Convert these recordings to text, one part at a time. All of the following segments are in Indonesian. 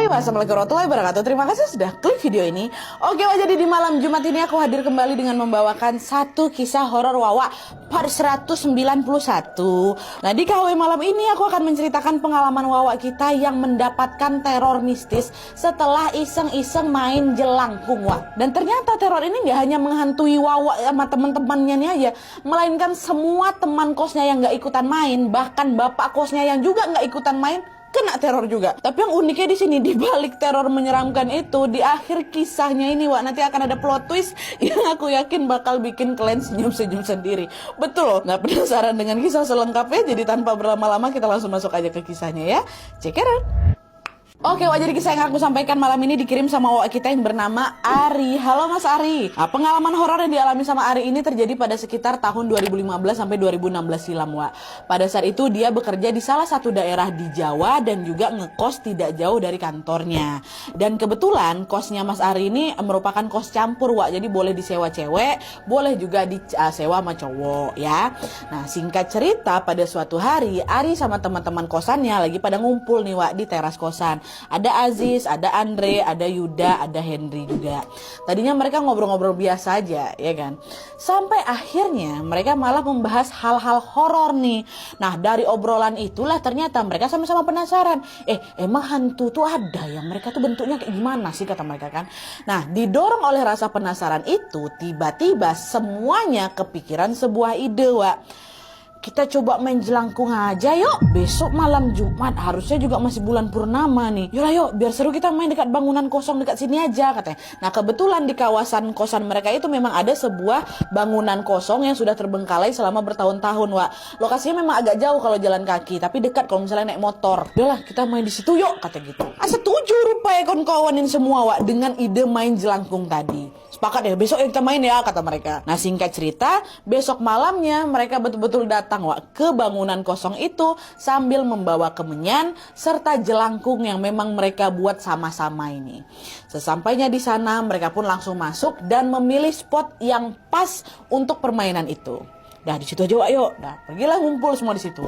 Hai, assalamualaikum warahmatullahi wabarakatuh. Terima kasih sudah klik video ini. Oke, jadi di malam Jumat ini aku hadir kembali dengan membawakan satu kisah horor Wawa part 191. Nah, di KW malam ini aku akan menceritakan pengalaman Wawa kita yang mendapatkan teror mistis setelah iseng-iseng main jelangkung, Wak. Dan ternyata teror ini gak hanya menghantui Wawa sama teman-temannya nih aja, melainkan semua teman kosnya yang gak ikutan main, bahkan bapak kosnya yang juga gak ikutan main kena teror juga. Tapi yang uniknya di sini, di balik teror menyeramkan itu, di akhir kisahnya ini, Wak, nanti akan ada plot twist yang aku yakin bakal bikin kalian senyum-senyum sendiri. Betul loh, nggak penasaran dengan kisah selengkapnya? Jadi tanpa berlama-lama kita langsung masuk aja ke kisahnya ya. Check it out. Oke, Wak, jadi kisah yang aku sampaikan malam ini dikirim sama Wak kita yang bernama Ari. Halo Mas Ari. Nah, pengalaman horor yang dialami sama Ari ini terjadi pada sekitar tahun 2015 sampai 2016 silam, Wak. Pada saat itu dia bekerja di salah satu daerah di Jawa dan juga ngekos tidak jauh dari kantornya. Dan kebetulan kosnya Mas Ari ini merupakan kos campur, Wak. Jadi boleh disewa cewek, boleh juga disewa sama cowok ya. Nah, singkat cerita, pada suatu hari Ari sama teman-teman kosannya lagi pada ngumpul nih, Wak, di teras kosan. Ada Aziz, ada Andre, ada Yuda, ada Henry juga. Tadinya mereka ngobrol-ngobrol biasa aja, ya kan. Sampai akhirnya mereka malah membahas hal-hal horor nih. Nah, dari obrolan itulah ternyata mereka sama-sama penasaran. Emang hantu tuh ada yang mereka tuh bentuknya kayak gimana sih, kata mereka kan. Nah, didorong oleh rasa penasaran itu, tiba-tiba semuanya kepikiran sebuah ide, Wak. Kita coba main jelangkung aja yuk. Besok malam Jumat, harusnya juga masih bulan purnama nih. Yolah yuk, biar seru kita main dekat bangunan kosong dekat sini aja, katanya. Nah, kebetulan di kawasan kosan mereka itu memang ada sebuah bangunan kosong yang sudah terbengkalai selama bertahun-tahun, Wak. Lokasinya memang agak jauh kalau jalan kaki, tapi dekat kalau misalnya naik motor. Yolah, kita main di situ yuk, kata gitu. Setuju rupanya kawan-kawanin semua, Wak, dengan ide main jelangkung tadi. Sepakat ya, besok kita main ya, kata mereka. Nah, singkat cerita, besok malamnya mereka betul-betul datang, Wak, ke bangunan kosong itu sambil membawa kemenyan serta jelangkung yang memang mereka buat sama-sama ini. Sesampainya di sana, mereka pun langsung masuk dan memilih spot yang pas untuk permainan itu. Dah di situ aja, Wak, yuk. Dah, pergilah ngumpul semua di situ.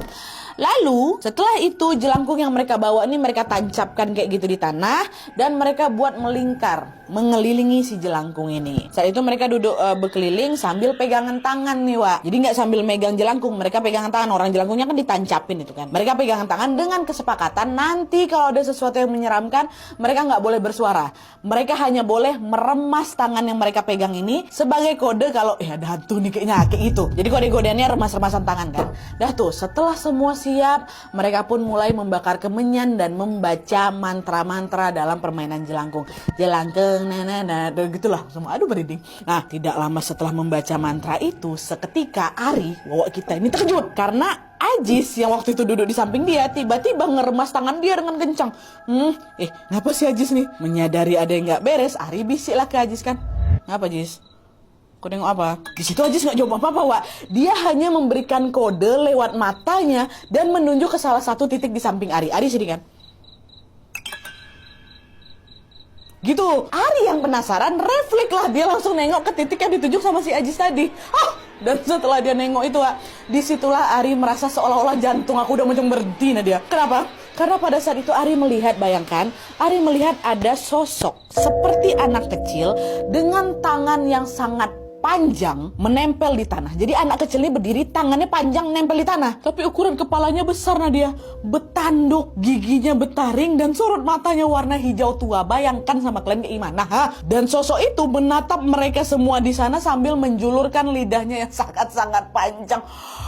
Lalu setelah itu jelangkung yang mereka bawa ini mereka tancapkan kayak gitu di tanah dan mereka buat melingkar mengelilingi si jelangkung ini. Saat itu mereka duduk berkeliling sambil pegangan tangan nih, Wak. Jadi nggak sambil megang jelangkung, mereka pegangan tangan. Orang jelangkungnya kan ditancapin itu kan. Mereka pegangan tangan dengan kesepakatan nanti kalau ada sesuatu yang menyeramkan mereka nggak boleh bersuara. Mereka hanya boleh meremas tangan yang mereka pegang ini sebagai kode kalau ada hantu nih kayaknya kayak gitu. Jadi kode-kodeannya remas-remasan tangan kan. Dah tuh, setelah semua siap, mereka pun mulai membakar kemenyan dan membaca mantra-mantra dalam permainan jelangkung. Jelangkung, gitulah semua. Aduh, merinding. Nah, tidak lama setelah membaca mantra itu, seketika Ari, Wawa kita ini terkejut karena Ajis yang waktu itu duduk di samping dia tiba-tiba ngeremas tangan dia dengan kencang. Ngapa sih Ajis nih? Menyadari ada yang nggak beres, Ari bisiklah ke Ajis kan. Ngapa, Ajis? Kau nengok apa? Di situ Ajis nggak jawab apa-apa, Wak. Dia hanya memberikan kode lewat matanya dan menunjuk ke salah satu titik di samping Ari. Ari sini kan? Gitu. Ari yang penasaran, refleks lah dia langsung nengok ke titik yang ditunjuk sama si Ajis tadi. Dan setelah dia nengok itu, Wak, disitulah Ari merasa seolah-olah jantung aku udah mau berhenti. Nah dia. Kenapa? Karena pada saat itu Ari melihat, bayangkan, Ari melihat ada sosok seperti anak kecil dengan tangan yang sangat panjang menempel di tanah. Jadi anak kecil ini berdiri, tangannya panjang nempel di tanah. Tapi ukuran kepalanya besar, Nadia. Betanduk, giginya betaring, dan sorot matanya warna hijau tua. Bayangkan sama kalian kayak gimana, ha? Dan sosok itu menatap mereka semua di sana sambil menjulurkan lidahnya yang sangat-sangat panjang.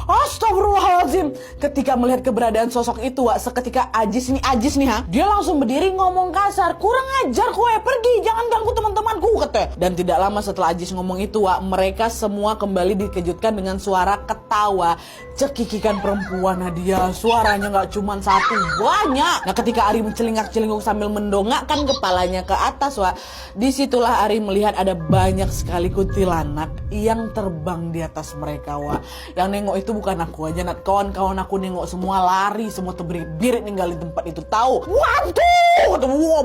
Astagfirullahaladzim. Ketika melihat keberadaan sosok itu, Wak, seketika Ajis nih, ha? Dia langsung berdiri ngomong kasar. Kurang ajar kowe, pergi, jangan ganggu teman-temanku, katanya. Dan tidak lama setelah Ajis ngomong itu, Wak, mereka semua kembali dikejutkan dengan suara ketawa cekikikan perempuan. Nadia, suaranya nggak cuma satu, banyak. Nah, ketika Ari mencelingak-celinguk sambil mendongakkan kepalanya ke atas, Wak, disitulah Ari melihat ada banyak sekali kuntilanak yang terbang di atas mereka, Wak. Yang nengok itu bukan aku aja, Nat. Kawan-kawan aku nengok semua lari, semua terbirit-birit ninggalin tempat itu. Tahu? Waduh!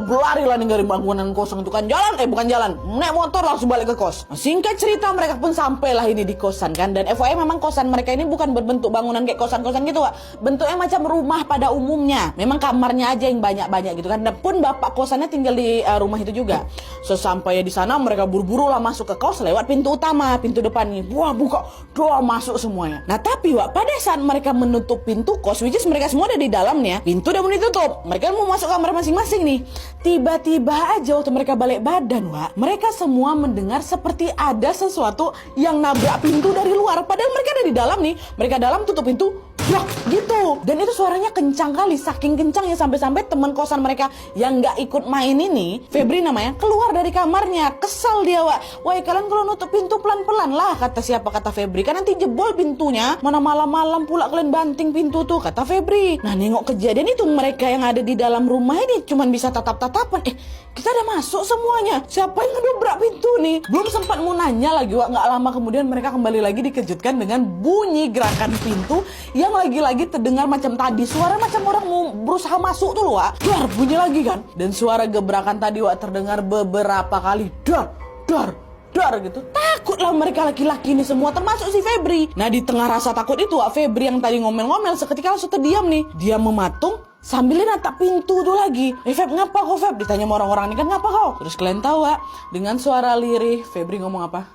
Berlari lah ninggalin bangunan kosong itu kan. Bukan jalan. naik motor langsung balik ke kos. Nah, singkat cerita mereka pun sampailah ini di kosan kan. Dan FYI memang kosan mereka ini bukan berbentuk bangunan kayak kosan-kosan gitu, Wak. Bentuknya macam rumah pada umumnya. Memang kamarnya aja yang banyak-banyak gitu kan. Dan pun bapak kosannya tinggal di rumah itu juga. Sesampainya di sana mereka buru-buru lah masuk ke kos lewat pintu utama, pintu depan nih. Wah, buka, doa masuk semuanya. Nah tapi Wak, pada saat mereka menutup pintu kos, which is mereka semua ada di dalamnya, pintu udah mau ditutup, mereka mau masuk kamar masing-masing nih. Tiba-tiba aja waktu mereka balik badan, Wak, mereka semua mendengar seperti ada sesuatu yang nabrak pintu dari luar. Padahal mereka ada di dalam nih, mereka dalam tutup pintu, wah gitu. Dan itu suaranya kencang kali, saking kencangnya sampai-sampai teman kosan mereka yang nggak ikut main ini, Febri namanya, keluar dari kamarnya. Kesal dia, Wak. Wah, kalian kalau nutup pintu pelan-pelan lah, kata siapa, kata Febri, kan nanti jebol pintunya. Mana malam-malam pula kalian banting pintu tuh, kata Febri. Nah nengok kejadian itu, mereka yang ada di dalam rumah ini cuman bisa tatap-tatapan. Kita udah masuk semuanya, siapa yang ngedobrak pintu nih? Belum sempat mau nanya lagi, Wak, nggak lama kemudian mereka kembali lagi dikejutkan dengan bunyi gerakan pintu yang lagi-lagi terdengar macam tadi. Suara macam orang mau berusaha masuk tuh loh, Wak. Dar, bunyi lagi kan. Dan suara gebrakan tadi, Wak, terdengar beberapa kali. Dar, dar, dar gitu. Takutlah mereka laki-laki ini semua, termasuk si Febri. Nah di tengah rasa takut itu, Wak, Febri yang tadi ngomel-ngomel seketika langsung terdiam nih. Dia mematung sambil natap pintu tuh lagi. Feb, ngapa kau, Feb? Ditanya sama orang-orang ini kan, ngapa kau? Terus kalian tahu, Wak, dengan suara lirih Febri ngomong apa?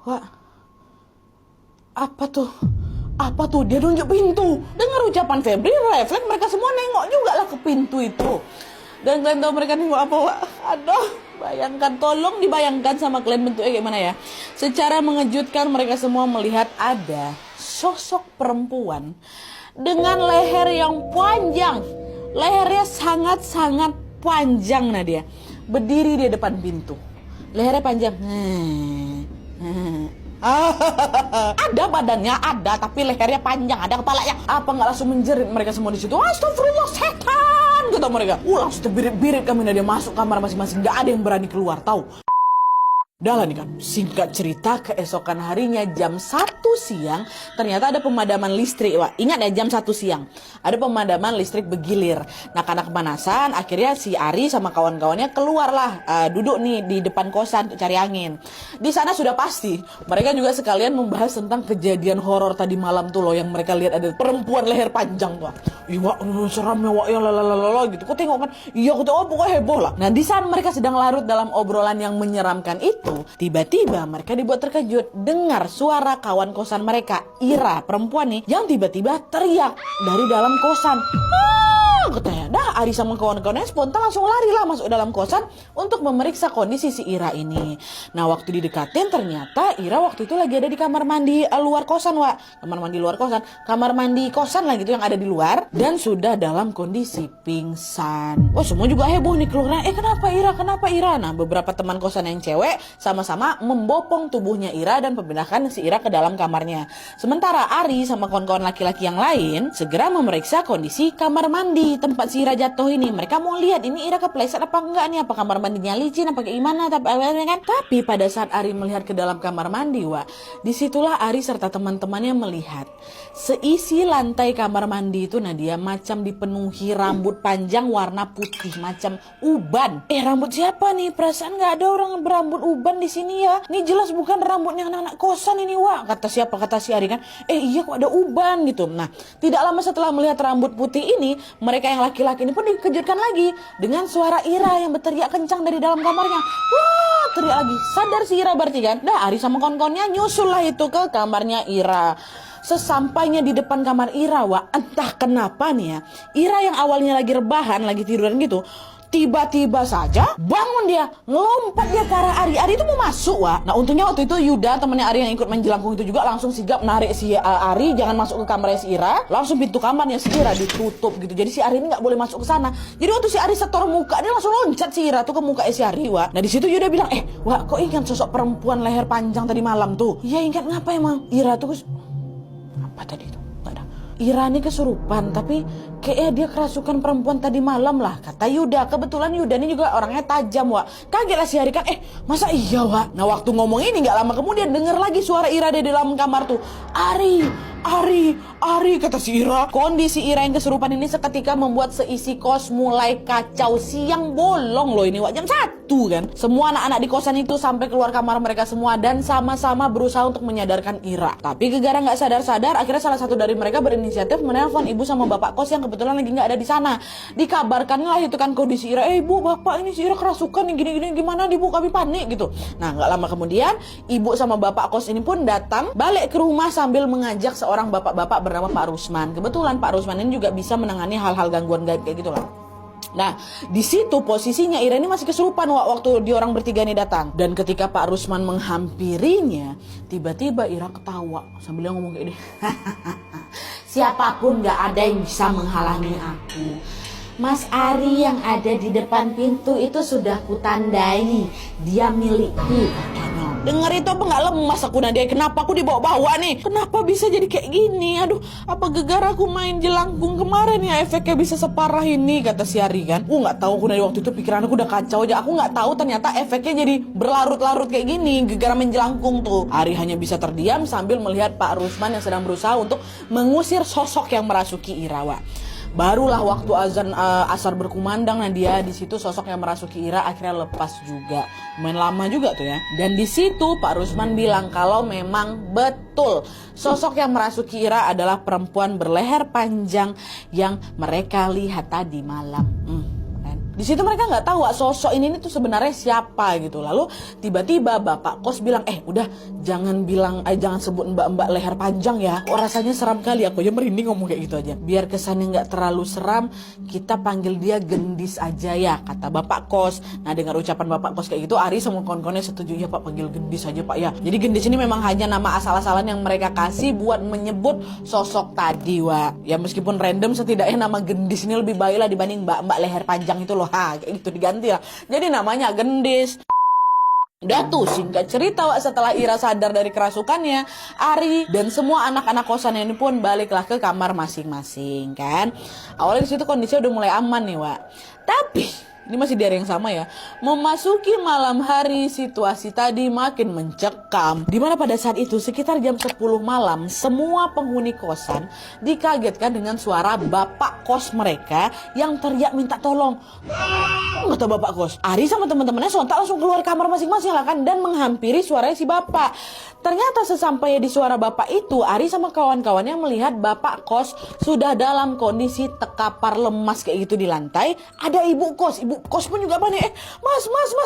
Wak, apa tuh? Apa tuh? Dia nunjuk pintu. Dengar ucapan Febri, refleks mereka semua nengok juga lah ke pintu itu. Dan kalian tahu mereka nengok apa, Wak? Aduh, bayangkan, tolong dibayangkan sama kalian bentuknya kayak mana ya. Secara mengejutkan mereka semua melihat ada sosok perempuan dengan leher yang panjang. Lehernya sangat-sangat panjang, Nadia. Berdiri di depan pintu. Lehernya panjang. Ada badannya, ada, tapi lehernya panjang, ada kepalanya. Apa nggak langsung menjerit mereka semua di situ? Astagfirullah, setan, kata mereka. Langsung terbirit-birit kami, Nadia, masuk kamar masing-masing. Nggak ada yang berani keluar, tahu? Dah lah nih kan, singkat cerita, keesokan harinya jam 1 siang ternyata ada pemadaman listrik, Wak. Ingat ya, jam 1 siang ada pemadaman listrik bergilir. Nah karena kepanasan, akhirnya si Ari sama kawan-kawannya keluarlah, duduk nih di depan kosan untuk cari angin. Di sana sudah pasti mereka juga sekalian membahas tentang kejadian horor tadi malam tuh loh, yang mereka lihat ada perempuan leher panjang tuh. Ih, Wak, seram ya, Wak, ya lalalala gitu. Kau tengok kan? Iya, aku tahu, pokoknya heboh lah. Nah di saat mereka sedang larut dalam obrolan yang menyeramkan itu, tiba-tiba mereka dibuat terkejut dengar suara kawan kosan mereka, Ira, perempuan nih, yang tiba-tiba teriak dari dalam kosan. Katanya, dah Ari sama kawan-kawannya spontan langsung lari lah masuk dalam kosan untuk memeriksa kondisi si Ira ini. Nah waktu didekatin ternyata Ira waktu itu lagi ada di kamar mandi luar kosan, Wak. Kamar mandi luar kosan, kamar mandi kosan lah gitu yang ada di luar, dan sudah dalam kondisi pingsan. Oh semua juga heboh nih keluarnya. Kenapa Ira? Kenapa Ira? Nah beberapa teman kosan yang cewek sama-sama membopong tubuhnya Ira dan memindahkan si Ira ke dalam kamarnya. Sementara Ari sama kawan-kawan laki-laki yang lain segera memeriksa kondisi kamar mandi tempat si Ira jatuh ini. Mereka mau lihat ini Ira kepleset apa enggak nih, apa kamar mandinya licin apa kayak gimana, tapi pada saat Ari melihat ke dalam kamar mandi, Wak, disitulah Ari serta teman-temannya melihat seisi lantai kamar mandi itu, Nadia, macam dipenuhi rambut panjang warna putih macam uban. Rambut siapa nih? Perasaan nggak ada orang berambut uban di sini ya. Ini jelas bukan rambutnya anak-anak kosan ini, Wak, kata siapa, kata si Ari kan. Iya kok ada uban gitu. Nah tidak lama setelah melihat rambut putih ini, mereka yang laki-laki ini pun dikejutkan lagi dengan suara Ira yang berteriak kencang dari dalam kamarnya. Wah, teriak lagi. Sadar si Ira berarti kan. Dah Ari sama kawan-kawannya nyusul lah itu ke kamarnya Ira. Sesampainya di depan kamar Ira, Wak, entah kenapa nih ya, Ira yang awalnya lagi rebahan, lagi tiduran gitu, tiba-tiba saja bangun dia, ngelompat dia ke arah Ari. Ari itu mau masuk, Wak. Nah untungnya waktu itu Yuda, temannya Ari yang ikut main jelangkung itu juga langsung sigap narik si Ari jangan masuk ke kamarnya si Ira. Langsung pintu kamarnya si Ira ditutup gitu. Jadi si Ari ini nggak boleh masuk ke sana. Jadi waktu si Ari setor muka, dia langsung loncat si Ira tuh ke muka si Ari, Wak. Nah di situ Yuda bilang, Wak, kok ingat sosok perempuan leher panjang tadi malam tuh? Iya ingat, ngapa emang? Ira tuh apa tadi itu? Nggak ada. Ira ini kesurupan, tapi kayaknya dia kerasukan perempuan tadi malam lah, kata Yuda. Kebetulan Yuda ini juga orangnya tajam, Wak. Kaget lah si Ari kan, masa iya, Wak? Nah, waktu ngomong ini gak lama kemudian denger lagi suara Ira di dalam kamar tuh. Ari, kata si Ira. Kondisi Ira yang kesurupan ini seketika membuat seisi kos mulai kacau. Siang bolong loh ini, Wak, jam 1 kan. Semua anak-anak di kosan itu sampai keluar kamar mereka semua dan sama-sama berusaha untuk menyadarkan Ira. Tapi gegara nggak sadar-sadar, akhirnya salah satu dari mereka berinisiatif menelpon ibu sama bapak kos yang kebetulan lagi nggak ada di sana. Dikabarkanlah itu kan kondisi Ira, ibu, bapak, ini si Ira kerasukan nih, gini-gini, gimana nih, Bu, kami panik gitu. Nah, nggak lama kemudian ibu sama bapak kos ini pun datang balik ke rumah sambil mengajak seorang bapak-bapak bernama Pak Rusman. Kebetulan Pak Rusman ini juga bisa menangani hal-hal gangguan gaib kayak gitu lah. Nah, di situ posisinya Ira ini masih kesurupan waktu dia orang bertiga ini datang. Dan ketika Pak Rusman menghampirinya, tiba-tiba Ira ketawa sambil ngomong kayak ini. Siapapun gak ada yang bisa menghalangi aku. Mas Ari yang ada di depan pintu itu sudah kutandai, dia milikku. Dengar itu apa gak lemas aku, Nadia? Kenapa aku dibawa-bawa nih? Kenapa bisa jadi kayak gini? Aduh, apa gegara aku main jelangkung kemarin ya efeknya bisa separah ini, kata si Ari kan. Aku gak tahu, aku dari waktu itu pikiran aku udah kacau aja. Aku gak tahu ternyata efeknya jadi berlarut-larut kayak gini gegara main jelangkung tuh. Ari hanya bisa terdiam sambil melihat Pak Rusman yang sedang berusaha untuk mengusir sosok yang merasuki Irawa. Barulah waktu azan asar berkumandang, nah dia di situ sosok yang merasuki Ira akhirnya lepas juga. Main lama juga tuh ya. Dan di situ Pak Rusman bilang kalau memang betul sosok yang merasuki Ira adalah perempuan berleher panjang yang mereka lihat tadi malam. Di situ mereka nggak tahu sosok ini tuh sebenarnya siapa gitu. Lalu tiba-tiba bapak kos bilang, udah jangan sebut mbak-mbak leher panjang ya. Kok rasanya seram kali, aku aja merinding ngomong kayak gitu aja. Biar kesannya nggak terlalu seram, kita panggil dia Gendis aja ya, kata bapak kos. Nah, dengar ucapan bapak kos kayak gitu, Ari sama kawan-kawannya setuju, ya Pak, panggil Gendis aja Pak ya. Jadi Gendis ini memang hanya nama asal-asalan yang mereka kasih buat menyebut sosok tadi, Wak. Ya meskipun random, setidaknya nama Gendis ini lebih baik lah dibanding mbak-mbak leher panjang itu loh. Kayak gitu diganti lah. Jadi namanya Gendis. Udah tuh singkat cerita, Wak, setelah Ira sadar dari kerasukannya, Ari dan semua anak-anak kosan ini pun baliklah ke kamar masing-masing kan. Awalnya di situ kondisinya udah mulai aman nih, Wak. Tapi ini masih di hari yang sama ya. Memasuki malam hari, situasi tadi makin mencekam. Dimana pada saat itu sekitar jam 10 malam, semua penghuni kosan dikagetkan dengan suara bapak kos mereka yang teriak minta tolong. Kata bapak kos. Ari sama teman-temannya sontak langsung keluar kamar masing-masing lah kan, dan menghampiri suaranya si bapak. Ternyata sesampainya di suara bapak itu, Ari sama kawan-kawannya melihat bapak kos sudah dalam kondisi terkapar lemas kayak gitu di lantai. Ada ibu kos pun juga panik. Mas,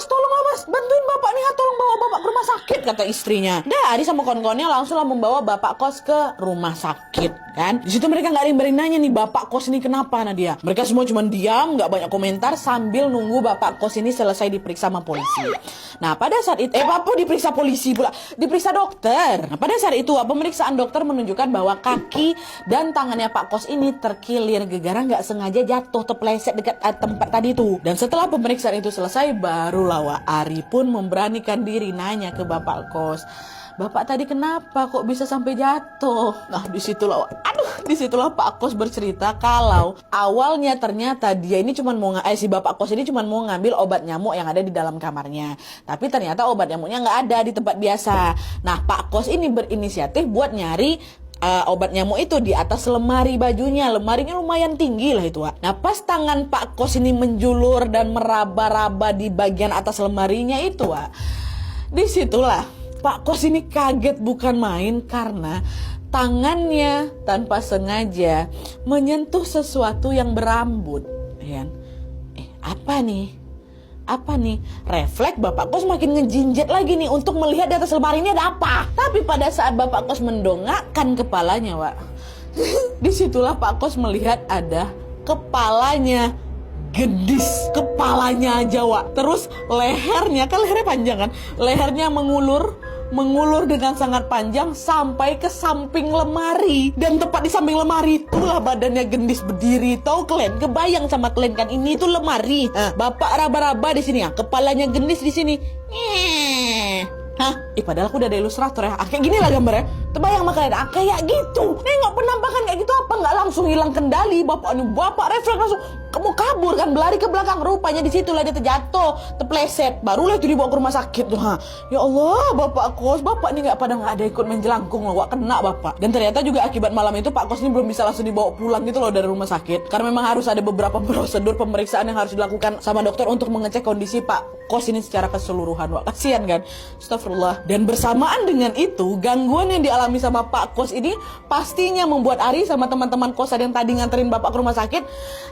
tolonglah mas, bantuin bapak nih, tolong bawa bapak ke rumah sakit, kata istrinya. Ari sama kawan-kawannya langsunglah membawa bapak kos ke rumah sakit kan. Di situ mereka nggak ada yang berani nanya nih bapak kos ini kenapa, Nadia. Mereka semua cuma diam, nggak banyak komentar sambil nunggu bapak kos ini selesai diperiksa sama polisi. Nah, pada saat itu diperiksa polisi pula, diperiksa dokter. Nah, pada saat itu pemeriksaan dokter menunjukkan bahwa kaki dan tangannya Pak Kos ini terkilir gegara nggak sengaja jatuh terpeleset dekat tempat tadi itu. Dan setelah pemeriksaan itu selesai, barulah Wak Ari pun memberanikan diri nanya ke Bapak Kos, Bapak tadi kenapa kok bisa sampai jatuh? Nah, disitulah Pak Kos bercerita kalau awalnya ternyata dia ini si Bapak Kos ini cuma mau ngambil obat nyamuk yang ada di dalam kamarnya. Tapi ternyata obat nyamuknya nggak ada di tempat biasa. Nah, Pak Kos ini berinisiatif buat nyari obat nyamuk itu di atas lemari bajunya. Lemarinya lumayan tinggi lah itu, Wak. Nah, pas tangan Pak Kos ini menjulur dan meraba-raba di bagian atas lemarinya itu, Wak, disitulah Pak Kos ini kaget bukan main karena tangannya tanpa sengaja menyentuh sesuatu yang berambut. Ya. Apa nih? Refleks Bapak Kos makin ngejinjet lagi nih untuk melihat di atas lemari ini ada apa. Tapi pada saat Bapak Kos mendongakkan kepalanya, Wak, disitulah Pak Kos melihat ada kepalanya Gendis, kepalanya aja, Wak. Terus lehernya panjang kan, lehernya mengulur dengan sangat panjang sampai ke samping lemari. Dan tepat di samping lemari itulah badannya Gendis berdiri. Tahu kalian, kebayang sama kalian kan, ini itu lemari. Bapak raba-raba di sini ya, kepalanya Gendis di sini. Padahal aku udah ada ilustrator ya. Kayak gini lah gambarnya. Terbayang sama kalian, kayak gitu. Nengok penampakan kayak gitu apa nggak langsung hilang kendali. Bapak refleks langsung kamu kabur kan, berlari ke belakang. Rupanya di situlah dia terjatuh, terpleset. Barulah itu dibawa ke rumah sakit tuh. Ya Allah, bapak kos, bapak nih nggak ada ikut main jelangkung loh, wak kena bapak. Dan ternyata juga akibat malam itu Pak Kos ini belum bisa langsung dibawa pulang gitu loh dari rumah sakit. Karena memang harus ada beberapa prosedur pemeriksaan yang harus dilakukan sama dokter untuk mengecek kondisi Pak Kos ini secara keseluruhan. Wah, kasihan kan? Astagfirullah. Dan bersamaan dengan itu, gangguan yang dialami sama Pak Kos ini pastinya membuat Ari sama teman-teman kosan yang tadi nganterin bapak ke rumah sakit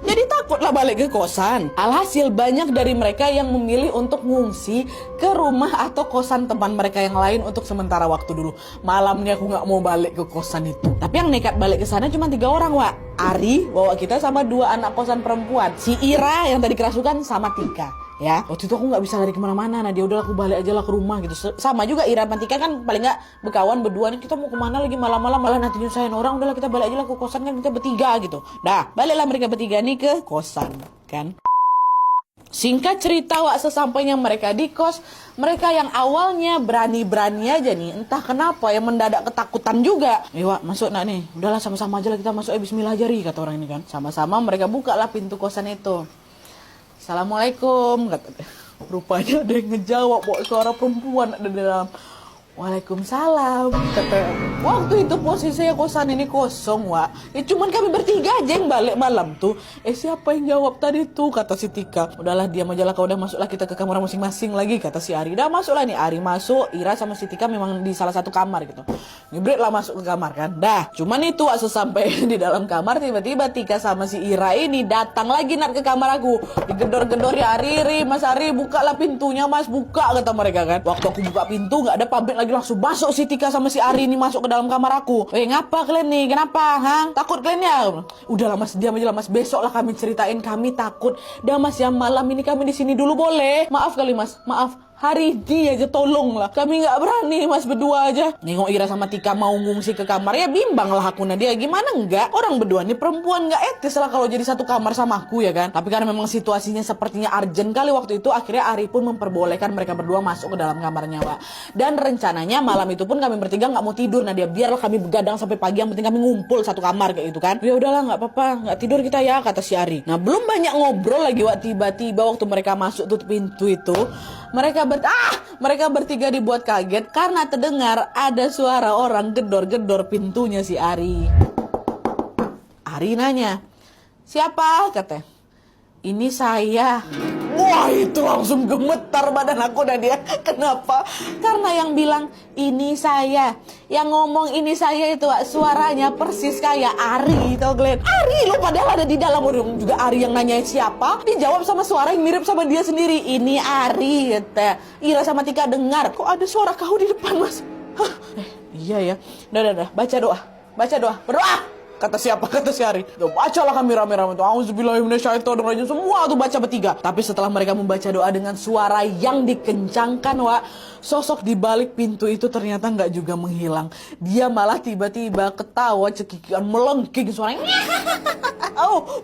jadi takutlah balik ke kosan. Alhasil banyak dari mereka yang memilih untuk ngungsi ke rumah atau kosan teman mereka yang lain untuk sementara waktu dulu. Malamnya aku nggak mau balik ke kosan itu. Tapi yang nekat balik ke sana cuma 3 orang, Wak. Ari, bawa kita sama 2 anak kosan perempuan. Si Ira yang tadi kerasukan sama Tika. Ya, waktu itu aku nggak bisa lari kemana-mana. Nah, dia udah aku balik aja lah ke rumah gitu. Sama juga Ira sama Tika kan paling nggak berkawan berdua nih. Kita mau kemana lagi malam-malam malah nanti nyusahin orang. Udahlah kita balik aja lah ke kosan kan kita bertiga gitu. Dah, baliklah mereka bertiga nih ke kosan kan. Singkat cerita, Wak, sesampainya mereka di kos, mereka yang awalnya berani-berani aja nih, entah kenapa yang mendadak ketakutan juga. Wak, masuk nak nih. Udahlah sama-sama aja lah kita masuk, bismillah aja ri, kata orang ini kan. Sama-sama mereka buka lah pintu kosan itu. Assalamualaikum, kata dia. Rupanya ada yang ngejawab, bawa suara perempuan ada di dalam. Waalaikumsalam, kata. Waktu itu posisi kosan ini kosong, Wak. Ya cuman kami bertiga aja yang balik malam tuh. Siapa yang jawab tadi tuh, kata si Tika. Udahlah diam aja lah, kau udah masuklah kita ke kamar masing-masing lagi, kata si Ari. Udah masuklah nih, Ari masuk, Ira sama si Tika memang di salah satu kamar gitu. Ngibrit lah masuk ke kamar kan. Dah, cuman itu Wak, sesampai di dalam kamar tiba-tiba Tika sama si Ira ini datang lagi ke kamar aku. Digedor-gedor ya, Ari, Mas Ari, bukalah pintunya Mas, buka, kata mereka kan. Waktu aku buka pintu nggak ada pabrik lagi, langsung masuk si Tika sama si Ari ini masuk ke dalam kamar aku. Ngapa kalian nih? Kenapa? Takut kalian ya? Udahlah Mas, diam aja lah Mas. Besok lah kami ceritain, kami takut. Dah Mas, ya malam ini kami di sini dulu boleh? Maaf kali Mas, maaf. Hari ini aja tolonglah. Kami nggak berani Mas berdua aja. Nengok Ira sama Tika mau ngungsi ke kamar, ya bimbang lah aku dia. Gimana enggak? Orang berdua nih perempuan, nggak etis lah kalau jadi satu kamar sama aku ya kan. Tapi karena memang situasinya sepertinya urgent kali waktu itu, akhirnya Ari pun memperbolehkan mereka berdua masuk ke dalam kamarnya, Wak. Dan rencananya malam itu pun kami bertiga nggak mau tidur. Nah dia biarlah kami begadang sampai pagi, yang penting kami ngumpul satu kamar kayak gitu kan. Ya udahlah nggak apa-apa, nggak tidur kita ya, kata si Ari. Nah belum banyak ngobrol lagi, Wak, tiba-tiba waktu mereka masuk tutup pintu itu, mereka bertiga dibuat kaget karena terdengar ada suara orang gedor-gedor pintunya si Ari. Ari nanya, siapa? Katanya, ini saya. Wah, itu langsung gemetar badan aku dan dia. Kenapa? Karena yang bilang ini saya, yang ngomong ini saya itu suaranya persis kayak Ari, tau kalian? Ari lo padahal ada di dalam orang juga. Ari yang nanya siapa, dijawab sama suara yang mirip sama dia sendiri. Ini Ari, kata. Ira sama Tika dengar, kok ada suara kau di depan Mas? Iya ya. Udah, baca doa, berdoa. Kata siapa? Kata si Ari. Bacalah kami rame-rame tuh. Auzubillahiminasyaitonirrajim. Semua tuh baca bertiga. Tapi setelah mereka membaca doa dengan suara yang dikencangkan, Wak, sosok di balik pintu itu ternyata nggak juga menghilang. Dia malah tiba-tiba ketawa cekikikan, melengking suaranya.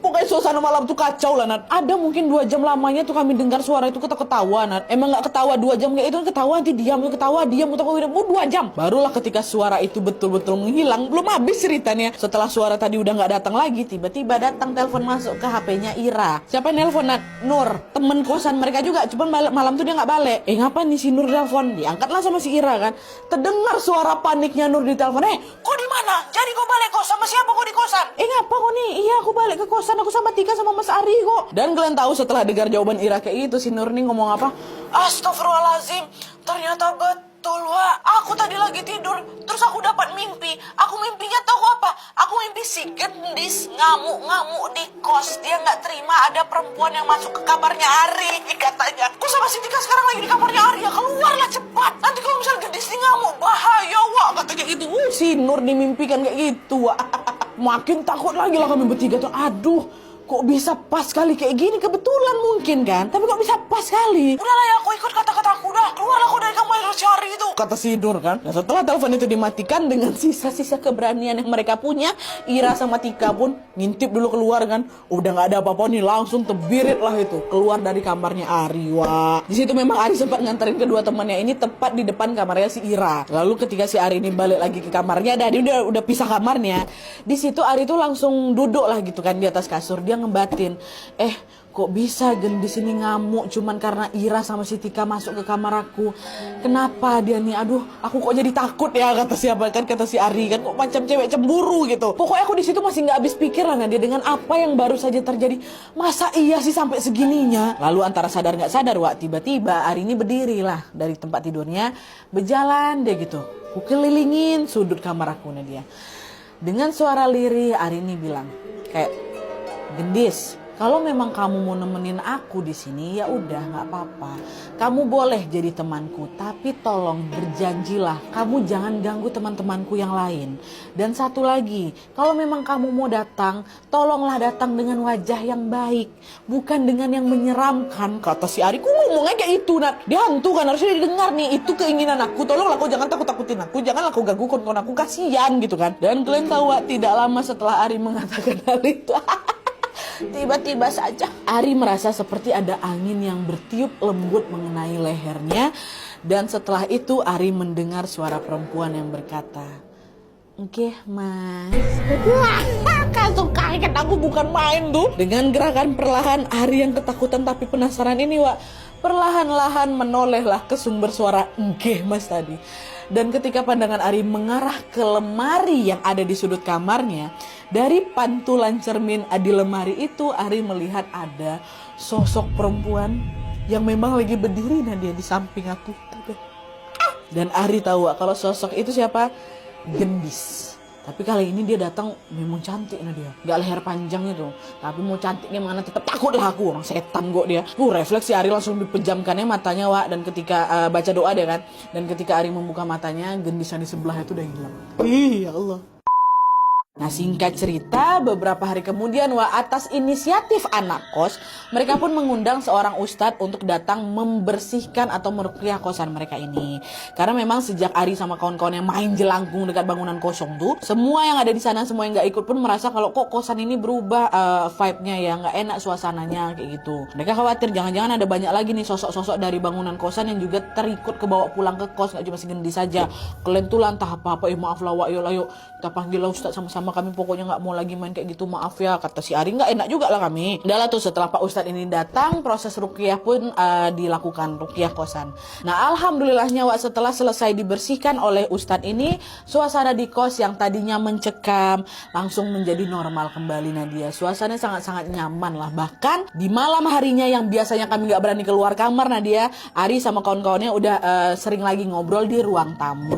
Pokoknya suasana malam tuh kacau lah, Nat. Ada mungkin 2 jam lamanya tuh kami dengar suara itu ketawa, Nat. Emang nggak ketawa 2 jam kayak itu, ketawa nanti diam, ketawa diam, 2 jam. Barulah ketika suara itu betul-betul menghilang, belum habis ceritanya. Setelah suara tadi udah nggak datang lagi, tiba-tiba datang telepon masuk ke HP-nya Ira. Siapa yang nelpon, Nat? Nur, temen kosan mereka juga. Cuman malam tuh dia nggak balik. Ngapa nih si Nur telepon? Diangkatlah sama si Ira kan. Terdengar suara paniknya Nur di telepon. Kok di mana? Jadi kau balik kos sama siapa kau di kosan? Ngapa kau nih? Iya, aku balik ke kosan, aku sama Tika sama Mas Ari kok. Dan kalian tahu setelah dengar jawaban Ira kayak gitu, si Nur nih ngomong apa? Astagfirullahaladzim, ternyata betul, Wak. Aku tadi lagi tidur, terus aku dapat mimpi. Aku mimpinya tahu apa? Aku mimpi si gendis ngamuk-ngamuk di kos. Dia nggak terima ada perempuan yang masuk ke kamarnya Ari, katanya. Aku sama si Tika sekarang lagi di kamarnya Ari, ya keluarlah cepat. Nanti kalau misalnya gendis ini ngamuk, bahaya, Wak, katanya gitu. Si Nur dimimpikan kayak gitu, Wak. Makin takut lagi lah kami bertiga tuh. Aduh, kok bisa pas kali kayak gini? Kebetulan mungkin kan, tapi kok bisa pas kali? Udahlah ya, aku ikut kata-kataku. Udah, keluar aku dari kamar si Ari itu. kata si Nur kan. Nah, setelah telepon itu dimatikan, dengan sisa-sisa keberanian yang mereka punya, Ira sama Tika pun ngintip dulu keluar kan. Udah nggak ada apa-apa nih, langsung tebirit lah itu keluar dari kamarnya Ari. Wah, di situ memang Ari sempat nganterin kedua temannya ini tepat di depan kamarnya si Ira. Lalu ketika si Ari ini balik lagi ke kamarnya, dia udah pisah kamarnya. Di situ Ari tuh langsung duduk lah gitu kan di atas kasur. Dia ngebatin, kok bisa gendis ini ngamuk cuman karena Ira sama si Tika masuk ke kamar aku. Kenapa dia nih? Aduh, aku kok jadi takut ya, kata siapa kan, kata si Ari kan, kok macam cewek cemburu gitu. Pokoknya aku di situ masih nggak habis pikir lah dia dengan apa yang baru saja terjadi. Masa iya sih sampai segininya? Lalu antara sadar nggak sadar, Wak, tiba-tiba Ari ini berdiri lah dari tempat tidurnya, berjalan deh gitu. Aku kelilingin sudut kamar aku nih dia. Dengan suara lirih Ari ini bilang kayak, "Gendis, kalau memang kamu mau nemenin aku di sini, ya udah nggak apa-apa. Kamu boleh jadi temanku, tapi tolong berjanjilah kamu jangan ganggu teman-temanku yang lain. Dan satu lagi, kalau memang kamu mau datang, tolonglah datang dengan wajah yang baik, bukan dengan yang menyeramkan." Kata si Ari, ku ngomongnya kayak itu, Nat. Dia hantu kan, harusnya didengar nih. Itu keinginan aku. Tolonglah kau jangan takut-takutin aku, janganlah kau ganggu kawan-kawan aku, kasihan gitu kan. Dan kalian tahu, tidak lama setelah Ari mengatakan hal itu, tiba-tiba saja Ari merasa seperti ada angin yang bertiup lembut mengenai lehernya. Dan setelah itu Ari mendengar suara perempuan yang berkata, "Oke, Mas." Langsung kaget, aku bukan main tuh. Dengan gerakan perlahan Ari yang ketakutan tapi penasaran ini, Wak, perlahan-lahan menolehlah ke sumber suara "Oke, Mas" tadi. Dan ketika pandangan Ari mengarah ke lemari yang ada di sudut kamarnya, dari pantulan cermin di lemari itu Ari melihat ada sosok perempuan yang memang lagi berdiri dia di samping aku. Dan Ari tahu kalau sosok itu siapa? Gendis. Tapi kali ini dia datang memang cantik dia. Gak leher panjang itu. Tapi mau cantiknya mana tetap takut lah aku. Orang setan kok dia. Refleks si Ari langsung dipejamkannya matanya, Wak. Dan ketika baca doa dia kan. Dan ketika Ari membuka matanya, gendisan di sebelah itu udah hilang. Ih, ya Allah. Nah, singkat cerita, beberapa hari kemudian, Wak, atas inisiatif anak kos, mereka pun mengundang seorang ustadz untuk datang membersihkan atau meruqyah kosan mereka ini. Karena memang sejak Ari sama kawan-kawan yang main jelangkung dekat bangunan kosong tuh, semua yang ada di sana, semua yang gak ikut pun merasa kalau kok kosan ini berubah vibe-nya ya, gak enak suasananya kayak gitu. Mereka khawatir jangan-jangan ada banyak lagi nih sosok-sosok dari bangunan kosan yang juga terikut kebawa pulang ke kos, gak cuma si Gendis saja. Kalian tuh lantah apa-apa, maaf lah, Wak, yuk kita panggil lah ustadz sama-sama, kami pokoknya nggak mau lagi main kayak gitu, maaf ya, kata si Ari. Nggak enak juga lah kami. Udah lah tuh, setelah Pak Ustadz ini datang, proses ruqyah pun dilakukan, ruqyah kosan. Nah, alhamdulillahnya, Wak, setelah selesai dibersihkan oleh Ustadz ini, suasana di kos yang tadinya mencekam langsung menjadi normal kembali Nadia. Suasananya sangat-sangat nyaman lah. Bahkan di malam harinya yang biasanya kami nggak berani keluar kamar Nadia, Ari sama kawan-kawannya udah sering lagi ngobrol di ruang tamu.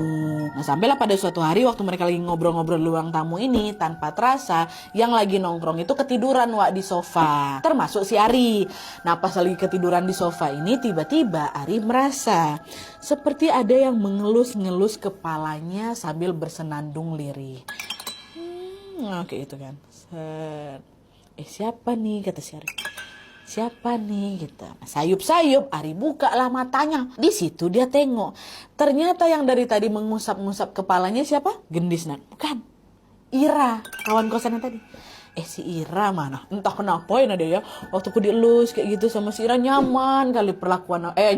Nah, sampailah pada suatu hari waktu mereka lagi ngobrol-ngobrol di ruang tamu ini, tanpa terasa yang lagi nongkrong itu ketiduran, Wak, di sofa. Termasuk si Ari. Nah, pas lagi ketiduran di sofa ini, tiba-tiba Ari merasa seperti ada yang mengelus-ngelus kepalanya sambil bersenandung lirih. Kayak gitu kan. Siapa nih, kata si Ari. Siapa nih gitu. Sayup-sayup Ari buka lah matanya. Di situ dia tengok. Ternyata yang dari tadi mengusap-ngusap kepalanya siapa? Gendis, Nat. Bukan. Ira, kawan kosan yang tadi. Si Ira mana? Entah kenapa ya dia ya. Waktu aku dielus kayak gitu sama si Ira, nyaman kali perlakuan aku.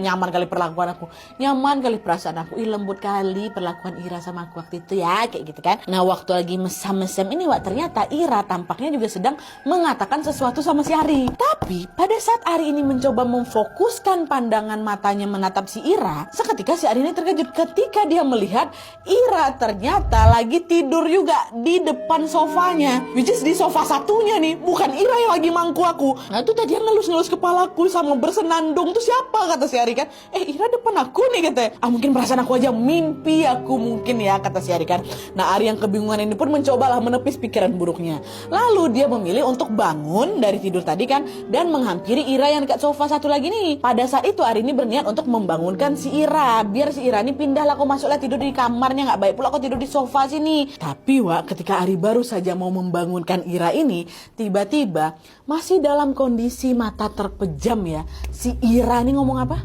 Nyaman kali perasaan aku. Lembut kali perlakuan Ira sama aku waktu itu ya, kayak gitu kan. Nah, waktu lagi mesam-mesam ini, Wak, ternyata Ira tampaknya juga sedang mengatakan sesuatu sama si Ari. Tapi pada saat Ari ini mencoba memfokuskan pandangan matanya menatap si Ira, seketika si Ari ini terkejut ketika dia melihat Ira ternyata lagi tidur juga di depan sofanya, which is di sofa satunya nih, bukan Ira yang lagi mangku aku. Nah, itu tadi yang ngelus-ngelus kepalaku sama bersenandung tuh siapa, kata si Ari kan. Ira depan aku nih, katanya. Mungkin perasaan aku aja, mimpi aku mungkin ya, kata si Ari kan. Nah, Ari yang kebingungan ini pun mencobalah menepis pikiran buruknya. Lalu dia memilih untuk bangun dari tidur tadi kan, dan menghampiri Ira yang dekat sofa satu lagi nih. Pada saat itu Ari ini berniat untuk membangunkan si Ira, biar si Ira ini pindahlah, kok masuklah tidur di kamarnya, nggak baik pula kok tidur di sofa sini. Tapi, Wak, ketika Ari baru saja mau membangunkan Ira ini, tiba-tiba masih dalam kondisi mata terpejam ya, si Ira ini ngomong apa?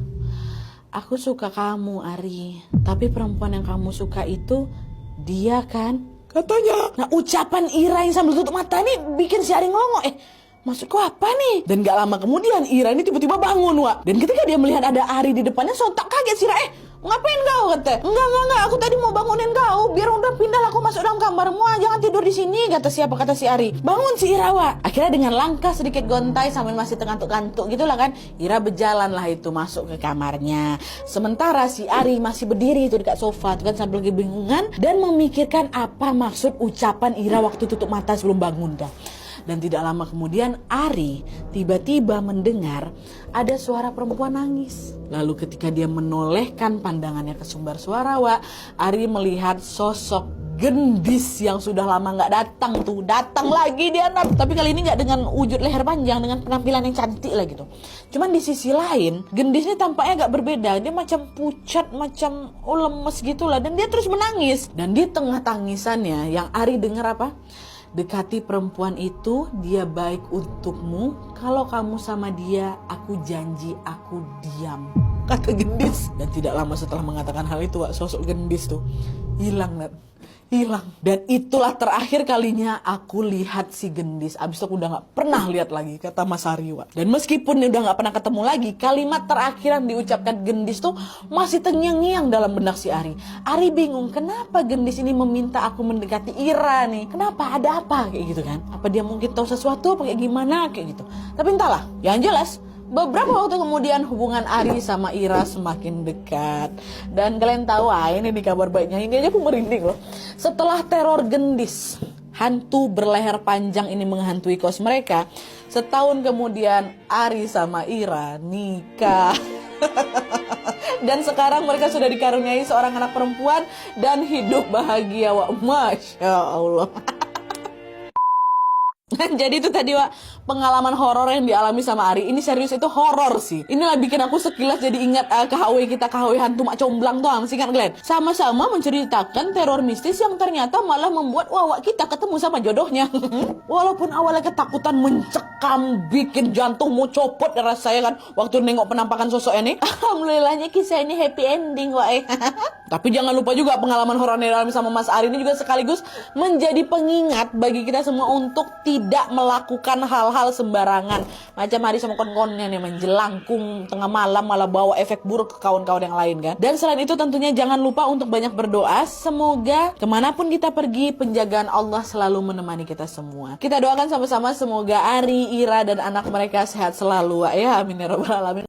aku suka kamu Ari, tapi perempuan yang kamu suka itu dia kan? Katanya. Nah ucapan Ira yang sambil tutup mata ini bikin si Ari ngelongo. Maksudku apa nih? Dan gak lama kemudian Ira ini tiba-tiba bangun, Wak. Dan ketika dia melihat ada Ari di depannya, sontak kaget si Ira. Ngapain kau? Kata. Enggak, aku tadi mau bangunin kau. Biar udah pindah aku masuk dalam kamarmu, jangan tidur di sini. Kata siapa? Kata si Ari. Bangun si Ira, Wak. Akhirnya dengan langkah sedikit gontai sambil masih tengantuk-kantuk gitulah kan, Ira berjalan lah itu masuk ke kamarnya. Sementara si Ari masih berdiri itu dekat sofa tuh kan sambil kebingungan dan memikirkan apa maksud ucapan Ira waktu tutup mata sebelum bangun dah. Dan tidak lama kemudian Ari tiba-tiba mendengar ada suara perempuan nangis. Lalu ketika dia menolehkan pandangannya ke sumber suara, Wak, Ari melihat sosok gendis yang sudah lama gak datang tuh. Datang lagi dia, tapi kali ini gak dengan wujud leher panjang, dengan penampilan yang cantik lah gitu. Cuman di sisi lain, gendis ini tampaknya agak berbeda. Dia macam pucat, macam lemes gitu lah. Dan dia terus menangis. Dan di tengah tangisannya yang Ari dengar apa? Dekati perempuan itu, dia baik untukmu. Kalau kamu sama dia, aku janji aku diam. Kata gendis. Dan tidak lama setelah mengatakan hal itu, Wak, sosok gendis tuh hilang, Nat. Hilang. Dan itulah terakhir kalinya aku lihat si gendis. Abis itu aku udah gak pernah lihat lagi, kata Mas Ari, Wak. Dan meskipun udah gak pernah ketemu lagi, kalimat terakhir yang diucapkan gendis tuh masih terngiang-ngiang dalam benak si Ari. Ari bingung, kenapa gendis ini meminta aku mendekati Ira nih? Kenapa? Ada apa? Kayak gitu kan. Apa dia mungkin tahu sesuatu? Apa kayak gimana? Kayak gitu. Tapi entahlah. Yang jelas, beberapa waktu kemudian hubungan Ari sama Ira semakin dekat. Dan kalian tahu ini di kabar baiknya, ini aja aku merinding loh. Setelah teror gendis, hantu berleher panjang ini menghantui kos mereka, setahun kemudian Ari sama Ira nikah. Dan sekarang mereka sudah dikaruniai seorang anak perempuan dan hidup bahagia, Wak. Masya Allah. Jadi itu tadi, Wak, pengalaman horor yang dialami sama Ari. Ini serius, itu horor sih. Inilah bikin aku sekilas jadi ingat KHW kita, KHW hantu Mak Comblang tuh, masih ingat kalian? Sama-sama menceritakan teror mistis yang ternyata malah membuat Wak kita ketemu sama jodohnya. Walaupun awalnya ketakutan mencekam, bikin jantung mau copot rasanya kan waktu nengok penampakan sosok ini. Alhamdulillahnya kisah ini happy ending, Wak. Tapi jangan lupa juga pengalaman horor yang dialami sama Mas Ari ini juga sekaligus menjadi pengingat bagi kita semua untuk tidak melakukan hal-hal sembarangan. Macam Ari sama kawan-kawannya nih menjelangkung tengah malam malah bawa efek buruk ke kawan-kawan yang lain kan. Dan selain itu tentunya jangan lupa untuk banyak berdoa. Semoga kemanapun kita pergi, penjagaan Allah selalu menemani kita semua. Kita doakan sama-sama semoga Ari, Ira dan anak mereka sehat selalu, ya. Amin ya rabbal alamin.